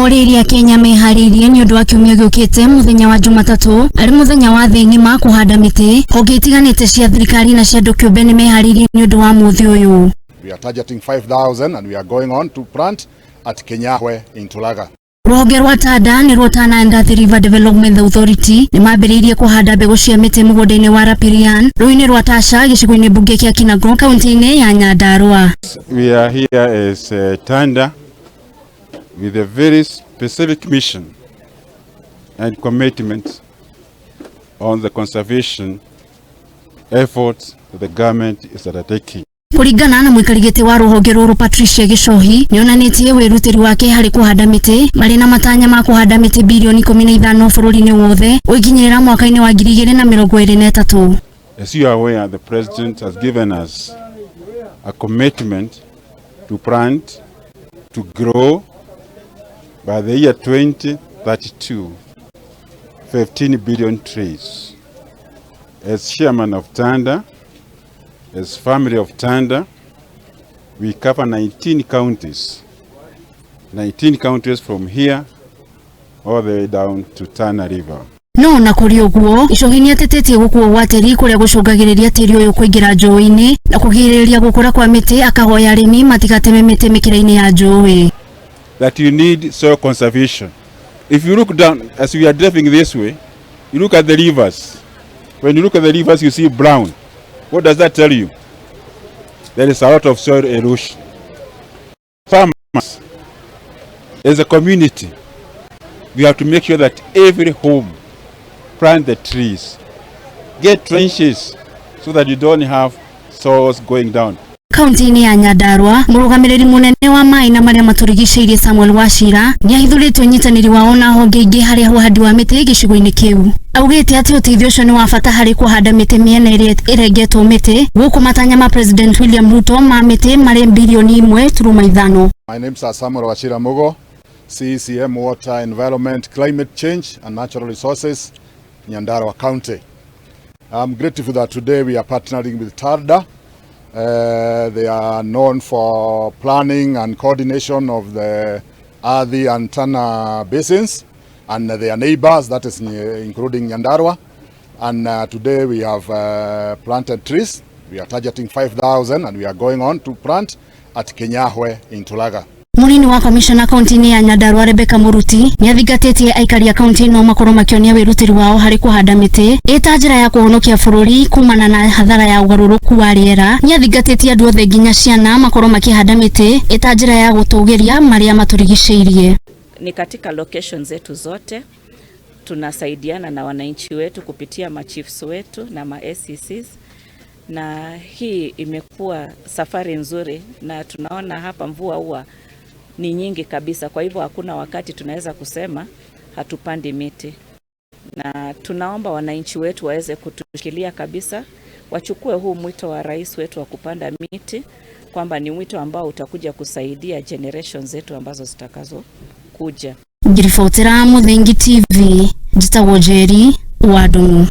Meharereria Kenya Meharereria ni undu wa kiumia giukite muthenya wa Jumatatu ari muthenya wa thini ma kuhanda miti honge itiganite cia thirikari na cia andu kiumbe ni meharereria ni undu wa muthi uyu. We are targeting 5,000 and we are going on to plant at Kenyahwe in Tulaga. Ruhonge rwa tarda niruo Tana and Athi River Development Authority nimambiriirie kuhanda mbegu cia miti mugunda-ini wa birioni ruini rwa Tasha gicigo-ini bunge kia Kinago kaunti-ini ya Nyandarua. We are here as Tanda with a very specific mission and commitment on the conservation efforts that the government is undertaking. Kuringana na mwikarigite wa ruhonge ruru Patricia Gicohi ni onaniitie wirutiri wake hari kuhanda miti mari na matanya ma kuhanda miti birioni 15 bururi-ini wothe uginyirira mwaka-ini wa 2023. As you are aware, the President has given us a commitment to plant, to grow by the year 2032, 15 billion trees. As chairman of Tanda, as family of Tanda, we cover 19 counties. 19 counties from here all the way down to Tana River. No na kuri uguo Gicohi ni atetetie gukuo gwa tiri kuria gucungagiriria tiri uyu kuingira njui-ini na kugiriria gukura kwa miti akahoya arimi matigateme miti mikira-ini ya njui. That you need soil conservation. If you look down, as we are driving this way, you look at the rivers. When you look at the rivers, you see brown. What does that tell you? There is a lot of soil erosion. Farmers, as a community, we have to make sure that every home plant the trees, get trenches so that you don't have soils going down. Kaunti-ini ya Nyandarua murugamiriri munene wa mai na maria maturigiceirie Samuel Wachira ni ahithurite unyitaniri wao na honge ingi hari uhandi wa miti gicigo-ini kiu. Augite ati uteithio ucio ni wa bata hari kuhanda miti miena iria irengetwo miti guku matanya ma President William Ruto ma miti mari birioni 1.5. My name is Samuel Wachira Mugo, CCM Water, Environment, Climate Change and Natural Resources, Nyandarua County. I'm grateful that today we are partnering with Tarda. They are known for planning and coordination of the athi and tana basins and their neighbors, that is including Nyandarua. And today we have planted trees. We are targeting 5,000 and we are going on to plant at Kenyahwe in Tulaga. Munini wa Commissioner County-ini ya Nyandarua Rebecca Muruti ni athingatĩtie aikari a county no makorwo makionia wirutiri wao hari kuhanda miti ita njira ya kuhonokia bururi kumana na hathara ya ugaruruku wa riera. Ni athingatĩtie andu othe nginya ciana makorwo makihanda miti ita njira ya gutugiria maria maturigiceirie. Ni katika locations zetu zote tunasaidiana na wananchi wetu kupitia machiefs wetu na ma SCCs, na hii imekuwa safari nzuri na tunaona hapa mvua huwa ni nyingi kabisa, kwa hivyo hakuna wakati tunaweza kusema hatupandi miti, na tunaomba wananchi wetu waweze kutushikilia kabisa, wachukue huu mwito wa rais wetu wa kupanda miti kwamba ni mwito ambao utakuja kusaidia generations zetu ambazo zitakazo kuja. Ngiribotera Muthingi TV, njitagwo Njeri wa Ndung'u.